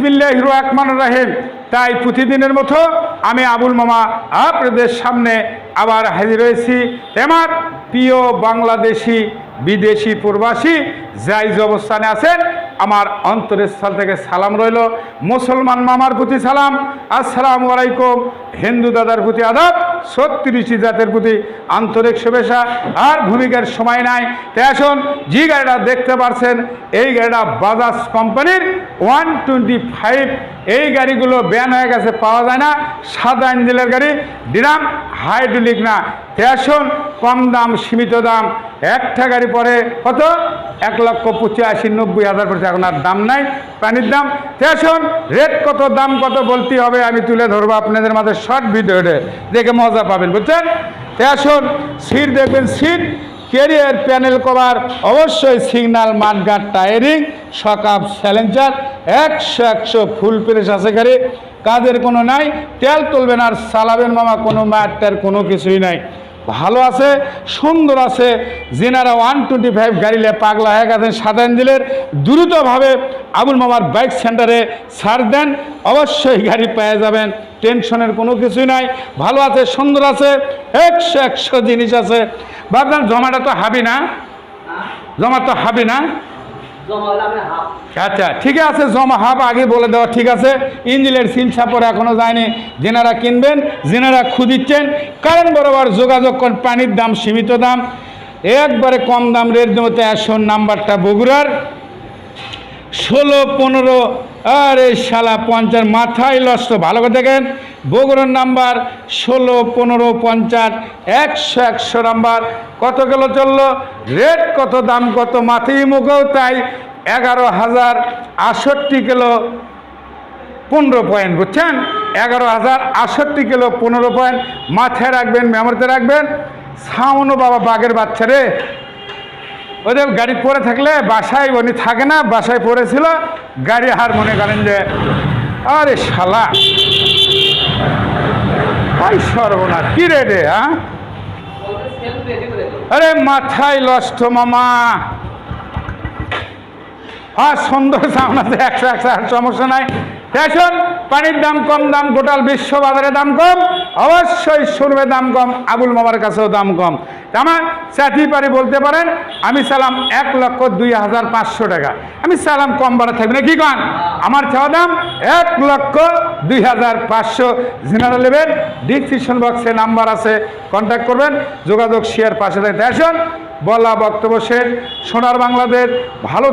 বিসমিল্লাহির রহমানির রহিম। তাই প্রতিদিনের মতো আমি আবুল মামা আপনাদের সামনে আবার হাজির হয়েছি। আমার প্রিয় বাংলাদেশি, বিদেশি, প্রবাসী যাই যে অবস্থানে আছেন, আমার অন্তরের স্থল থেকে সালাম রইল। মুসলমান মামার প্রতি সালাম, আসসালামু আলাইকুম। হিন্দু দাদার প্রতি আদাব, 36 জাতের প্রতি আন্তরিক শুভেচ্ছা। আর ভূমিকার সময় নাই, তাই আসুন যে গাড়িটা দেখতে পাচ্ছেন এই গাড়িটা বাজাজ কোম্পানির 125। এই গাড়িগুলো ব্যান হয়ে গেছে, পাওয়া যায় না। সাদা ইঞ্জিনের গাড়ি, ডিরাম হাইড্রোলিক না। তাই আসুন কম দাম, সীমিত দাম। একটা গাড়ি পরে কত? 1,85,90,000 পড়ছে। এখন আর দাম নাই, পানির দাম। তাই আসুন রেট কত, দাম কত বলতে হবে, আমি তুলে ধরবো আপনাদের মাঝে শর্ট ভিডিওতে, দেখে মজা পাবেন, বুঝছেন? তাই আসুন সিট দেখবেন, সিট ক্যারিয়ার প্যানেল কভার, অবশ্যই সিগন্যাল মাঠগার্ড, টায়ারিং, শকআপ, স্যালেঞ্জার 100 ফুল প্রেস আছে গাড়ি, কাজের কোনো নাই। তেল তুলবেন আর চালাবেন মামা, কোনো মাঠটার কোনো কিছুই নাই। ভালো আছে, সুন্দর আছে। যেনারা 125 গাড়িলে পাগলা হয়ে গেছেন সাদা ইঞ্জিনের, দ্রুতভাবে আবুল মামার বাইক সেন্টারে ছাড় দেন, অবশ্যই গাড়ি পেয়ে যাবেন। টেনশনের কোনো কিছুই নাই। ভালো আছে, সুন্দর আছে, 100 জিনিস আছে। ভাবলাম জমাটা তো হাবি না, জমা তো হাবি না। আচ্ছা ঠিক আছে, জমা হাফ আগে বলে দেওয়া ঠিক আছে। ইঞ্জিনের সিল ছাপড় এখনো যায়নি। যেনারা কিনবেন, যেনারা খুঁজিচ্ছেন, কারণ বরাবর যোগাযোগ করেন। পানির দাম সীমিত দাম, একবারে কম দাম রেট দেবতে। আসুন নাম্বারটা বগুড়ার 16-15। আর এই শালা 50 মাথায় লস্ট, ভালো করে দেখেন। বগুড়ার নাম্বার 16-15-50, 100 নাম্বার। কত কিলো চললো, রেট কত, দাম কত, মাথায় মুখেও তাই। 11,068 কিলো 15 পয়েন্ট, বুঝছেন? 11,068 কিলো 15 পয়েন্ট। মাথায় রাখবেন, মেমোরিতে রাখবেন। সাউন্ড বাবা বাঘের বাচ্চা রে, ওদের গাড়ি পরে থাকলে বাসায় উনি থাকে না, বাসায় পড়েছিল গাড়ি। আর মনে করেন যে আরে শালা ভাই সর্বনাশ, কি রে রে? হ্যাঁ আরে মাথায় লষ্ট মামা। হ্যাঁ সুন্দর সাউন্ড আছে, 100 সমস্যা নাই। দেখুন পানির দাম কম, দাম টোটাল বিশ্ব বাজারে দাম কম, অবশ্যই শুনবে দাম কম, আবুল মামার কাছেও দাম কম। আমার চাতি পারি বলতে পারেন আমি চালাম 1,02,500 টাকা। আমি চালাম কম বাড়া থাকবে না, কি কন? আমার চাওয়া দাম 1,02,500। জেনারেল নেবেন, ডিসক্রিপশন বক্সে নাম্বার আছে, কন্ট্যাক্ট করবেন, যোগাযোগ শেয়ার পাশে থাকে। দেখুন বলা বক্তব্য শেষ। সোনার বাংলাদেশ ভালো।